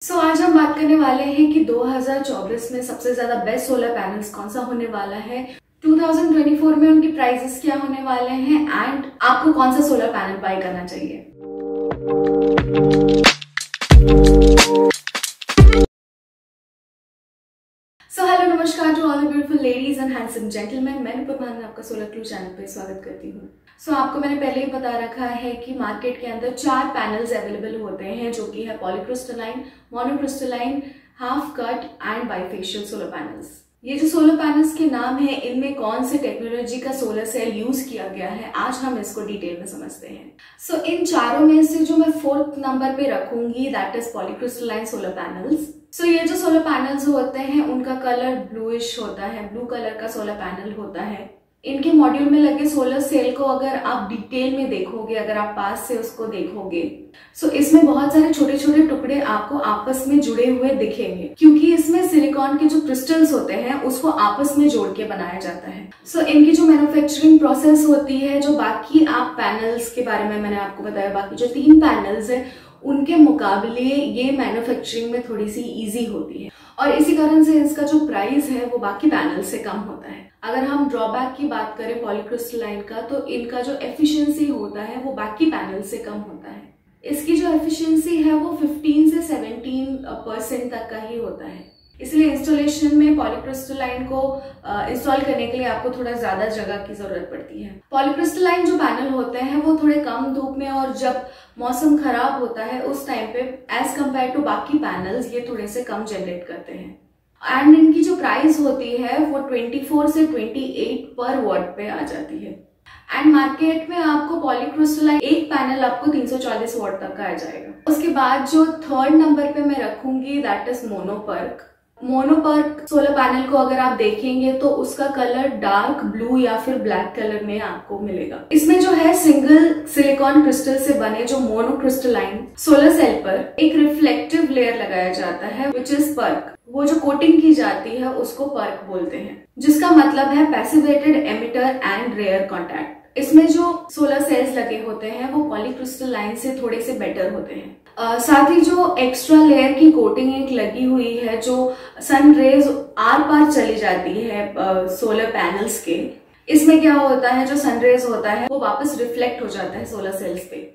आज हम बात करने वाले हैं कि 2024 में सबसे ज्यादा बेस्ट सोलर पैनल्स कौन सा होने वाला है, 2024 में उनकी प्राइसेस क्या होने वाले हैं एंड आपको कौन सा सोलर पैनल बाय करना चाहिए। हेलो नमस्कार to all the beautiful ladies and handsome gentleman, मैं अनुपमा आपका सोलर क्लू चैनल पे स्वागत करती हूँ। आपको मैंने पहले ही बता रखा है कि मार्केट के अंदर 4 पैनल्स अवेलेबल होते हैं जो कि है polycrystalline, monocrystalline, half cut and bifacial solar panels. ये जो सोलर पैनल्स के नाम है, इनमें कौन से टेक्नोलॉजी का सोलर सेल यूज किया गया है, आज हम इसको डिटेल में समझते हैं। इन चारों में से जो मैं 4th नंबर पे रखूंगी that is polycrystalline solar panels. ये जो सोलर पैनल्स होते हैं उनका कलर ब्लूइश होता है, ब्लू कलर का सोलर पैनल होता है। इनके मॉड्यूल में लगे सोलर सेल को अगर आप डिटेल में देखोगे, अगर आप पास से उसको देखोगे, इसमें बहुत सारे छोटे छोटे टुकड़े आपको आपस में जुड़े हुए दिखेंगे, क्योंकि इसमें सिलिकॉन के जो क्रिस्टल्स होते हैं उसको आपस में जोड़ के बनाया जाता है। इनकी जो मैन्युफैक्चरिंग प्रोसेस होती है, जो बाकी आप पैनल्स के बारे में मैंने आपको बताया, बाकी जो 3 पैनल्स है उनके मुकाबले ये मैन्युफैक्चरिंग में थोड़ी सी इजी होती है और इसी कारण से इसका जो प्राइस है वो बाकी पैनल से कम होता है। अगर हम ड्रॉबैक की बात करें पॉलीक्रिस्टलाइन का, तो इनका जो एफिशिएंसी होता है वो बाकी पैनल से कम होता है। इसकी जो एफिशिएंसी है वो 15 से 17% तक का ही होता है। इसलिए इंस्टॉलेशन में पॉलीक्रिस्टलाइन को इंस्टॉल करने के लिए आपको थोड़ा ज्यादा जगह की जरूरत पड़ती है। पॉलीक्रिस्टलाइन जो पैनल होते हैं वो थोड़े कम धूप में और जब मौसम खराब होता है उस टाइम पे एज कम्पेयर टू बाकी पैनल्स ये थोड़े से कम जनरेट करते हैं। एंड इनकी जो प्राइस होती है वो 24 से 28 पर वॉट पे आ जाती है। एंड मार्केट में आपको पॉलीक्रिस्टलाइन एक पैनल आपको 340 वॉट तक का आ जाएगा। उसके बाद जो 3rd नंबर पे मैं रखूंगी that is mono PERC. Mono PERC solar panel को अगर आप देखेंगे तो उसका कलर डार्क ब्लू या फिर ब्लैक कलर में आपको मिलेगा। इसमें जो है सिंगल सिलिकॉन क्रिस्टल से बने जो मोनोक्रिस्टलाइन सोलर सेल पर एक रिफ्लेक्टिव लेयर लगाया जाता है विच इज पर्क। वो जो कोटिंग की जाती है उसको पर्क बोलते हैं, जिसका मतलब है passivated emitter and rear contact. इसमें जो सोलर सेल्स लगे होते हैं वो पॉलीक्रिस्टलाइन से थोड़े से बेटर होते हैं। साथ ही जो एक्स्ट्रा लेयर की कोटिंग एक लगी हुई है जो सन रेज आर पार चली जाती है सोलर पैनल्स के, इसमें क्या होता है जो सनरेज होता है वो वापस रिफ्लेक्ट हो जाता है सोलर सेल्स पे।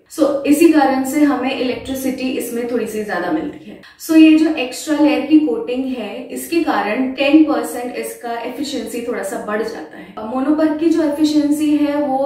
इसी कारण से हमें इलेक्ट्रिसिटी इसमें थोड़ी सी ज्यादा मिलती है। ये जो एक्स्ट्रा लेयर की कोटिंग है इसके कारण 10% इसका एफिशिएंसी थोड़ा सा बढ़ जाता है। मोनोपर्क की जो एफिशिएंसी है वो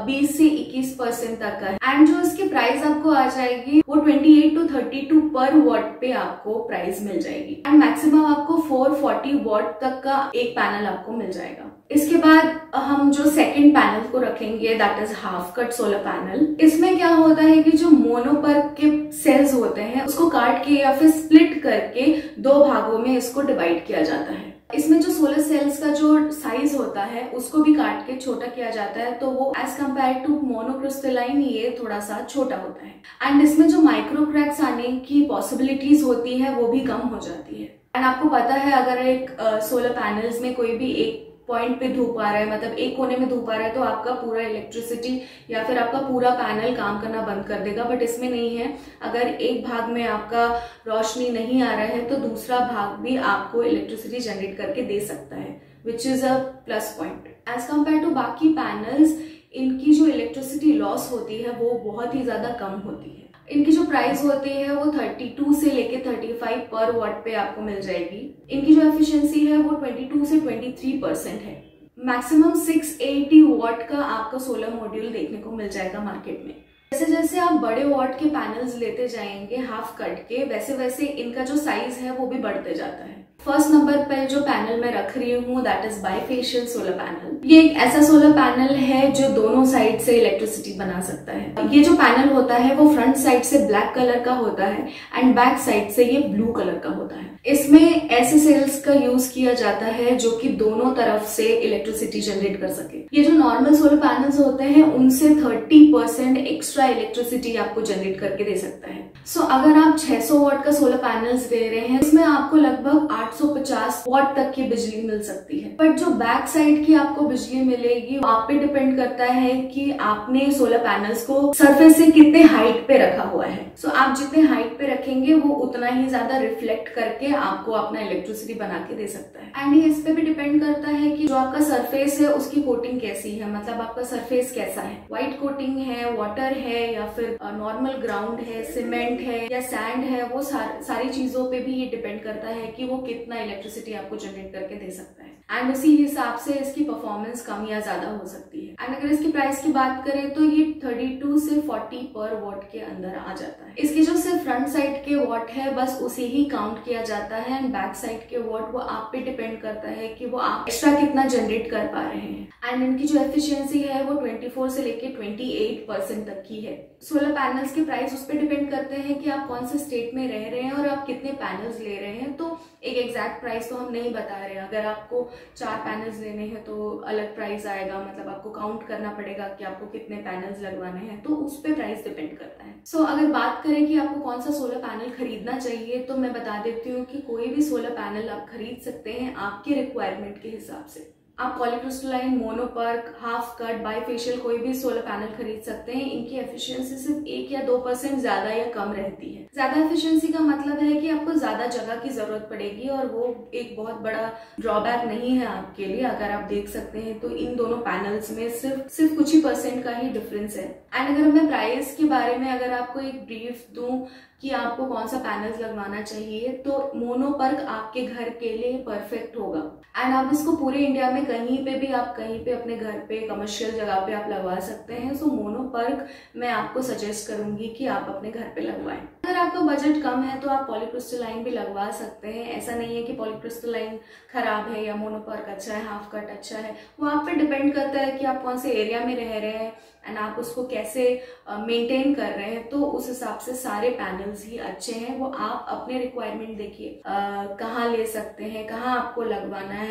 20 से 21% तक का है एंड जो इसकी प्राइस आपको आ जाएगी वो 28 to 32 पर वॉट पे आपको प्राइस मिल जाएगी एंड मैक्सिमम आपको 440 वॉट तक का एक पैनल आपको मिल जाएगा। इसके बाद हम जो 2nd पैनल को रखेंगे that is half cut solar panel. इसमें क्या होता है कि जो मोनोपर्क के सेल्स होते हैं उसको काट के या फिर स्प्लिट करके 2 भागों में इसको डिवाइड किया जाता है। इसमें जो सोलर सेल्स का जो साइज होता है उसको भी काट के छोटा किया जाता है, तो वो एज कम्पेयर टू मोनोक्रिस्टलाइन ये थोड़ा सा छोटा होता है एंड इसमें जो माइक्रो क्रैक्स आने की पॉसिबिलिटीज होती है वो भी कम हो जाती है। एंड आपको पता है अगर एक सोलर पैनल्स में कोई भी एक पॉइंट पे धूप आ रहा है, मतलब एक कोने में धूप आ रहा है, तो आपका पूरा इलेक्ट्रिसिटी या फिर आपका पूरा पैनल काम करना बंद कर देगा। बट इसमें नहीं है, अगर एक भाग में आपका रोशनी नहीं आ रहा है तो दूसरा भाग भी आपको इलेक्ट्रिसिटी जनरेट करके दे सकता है, which is a plus point. As compare to बाकी पैनल्स इनकी जो इलेक्ट्रिसिटी लॉस होती है वो बहुत ही ज्यादा कम होती है। इनकी जो प्राइस होती है वो 32 से लेके 35 पर वॉट पे आपको मिल जाएगी। इनकी जो एफिशिएंसी है वो 22 से 23% है। मैक्सिमम 680 वॉट का आपका सोलर मॉड्यूल देखने को मिल जाएगा मार्केट में। जैसे जैसे आप बड़े वॉट के पैनल्स लेते जाएंगे हाफ कट के, वैसे वैसे इनका जो साइज है वो भी बढ़ते जाता है। 1st नंबर पर जो पैनल मैं रख रही हूँ that is bifacial solar panel. ये एक ऐसा सोलर पैनल है जो दोनों साइड से इलेक्ट्रिसिटी बना सकता है। ये जो पैनल होता है वो फ्रंट साइड से ब्लैक कलर का होता है एंड बैक साइड से ये ब्लू कलर का होता है। इसमें ऐसे सेल्स का यूज किया जाता है जो कि दोनों तरफ से इलेक्ट्रिसिटी जनरेट कर सके। ये जो नॉर्मल सोलर पैनल्स होते हैं उनसे 30% एक्स्ट्रा इलेक्ट्रिसिटी आपको जनरेट करके दे सकता है। अगर आप 600 वॉट का सोलर पैनल्स दे रहे हैं, इसमें आप आपको लगभग 850 वॉट तक की बिजली मिल सकती है। बट जो बैक साइड की आपको बिजली मिलेगी वो आप पे डिपेंड करता है कि आपने सोलर पैनल्स को सरफेस से कितने हाइट पे रखा हुआ है। सो आप जितने हाइट पे रखेंगे वो उतना ही ज्यादा रिफ्लेक्ट करके आपको अपना इलेक्ट्रिसिटी बना के दे सकता है। एंड ये इस पे भी डिपेंड करता है कि जो आपका सरफेस है उसकी कोटिंग कैसी है, मतलब आपका सरफेस कैसा है, व्हाइट कोटिंग है, वाटर है, या फिर नॉर्मल ग्राउंड है, सीमेंट है या सैंड है। वो सारी चीजों पे भी ये डिपेंड करता है कि वो कितना इलेक्ट्रिसिटी आपको जनरेट करके दे सकता है। एंड उसी हिसाब से इसकी परफॉर्मेंस कम या ज्यादा हो सकती है। एंड अगर इसकी प्राइस की बात करें तो ये 32 से 40 पर वॉट के अंदर आ जाता है। इसकी जो सिर्फ फ्रंट साइड के वॉट है बस उसे ही काउंट किया जाता है, एंड बैक साइड के वॉट वो आप पे डिपेंड करता है कि वो आप एक्स्ट्रा कितना जनरेट कर पा रहे हैं। एंड इनकी जो एफिशिएंसी है वो 24 से लेके 28% तक की है। सोलर पैनल्स के प्राइस उस पर डिपेंड करते हैं कि आप कौन से स्टेट में रह रहे हैं और आप कितने पैनल्स ले रहे हैं। तो एक एग्जैक्ट प्राइस तो हम नहीं बता रहे हैं। अगर आपको 4 पैनल्स लेने हैं तो अलग प्राइस आएगा, मतलब आपको काउंट करना पड़ेगा कि आपको कितने पैनल्स लगवाने हैं, तो उस पर प्राइस डिपेंड करता है। सो अगर बात करें कि आपको कौन सा सोलर पैनल खरीदना चाहिए तो मैं बता देती हूँ कि कोई भी सोलर पैनल आप खरीद सकते हैं आपके रिक्वायरमेंट के हिसाब से। आप polycrystalline, mono PERC, half cut, bifacial कोई भी सोलर पैनल खरीद सकते हैं। इनकी एफिशिएंसी सिर्फ 1 या 2% ज्यादा या कम रहती है। ज्यादा एफिशिएंसी का मतलब है कि आपको ज्यादा जगह की जरूरत पड़ेगी और वो एक बहुत बड़ा ड्रॉबैक नहीं है आपके लिए। अगर आप देख सकते हैं तो इन दोनों पैनल्स में सिर्फ कुछ ही % का ही डिफरेंस है। एंड अगर मैं प्राइस के बारे में अगर आपको एक ब्रीफ दूं कि आपको कौन सा पैनल्स लगवाना चाहिए तो मोनोपर्क आपके घर के लिए परफेक्ट होगा। एंड आप इसको पूरे इंडिया में कहीं पे भी आप कहीं पे अपने घर पे कमर्शियल जगह पे आप लगवा सकते हैं। सो मोनोपर्क मैं आपको सजेस्ट करूंगी कि आप अपने घर पे लगवाएं। अगर आपका बजट कम है तो आप पॉलीक्रिस्टलाइन भी लगवा सकते हैं। ऐसा नहीं है कि पॉलीक्रिस्टलाइन खराब है या मोनोपर्क अच्छा है, हाफ कट अच्छा है। वो आप पे डिपेंड करता है कि आप कौन से एरिया में रह रहे हैं एंड आप उसको कैसे मेंटेन कर रहे हैं। तो उस हिसाब से सारे पैनल्स ही अच्छे हैं। वो आप अपने रिक्वायरमेंट देखिए कहाँ ले सकते हैं, कहाँ आपको लगवाना है,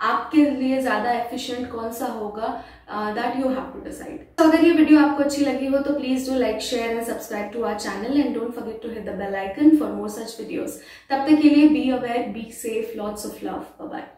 आपके लिए ज्यादा एफिशिएंट कौन सा होगा, that you have to decide. तो अगर ये वीडियो आपको अच्छी लगी हो तो please do like, share and subscribe to our channel and don't forget to hit the bell icon for more such videos. तब तक के लिए be aware, be safe, lots of love, bye bye.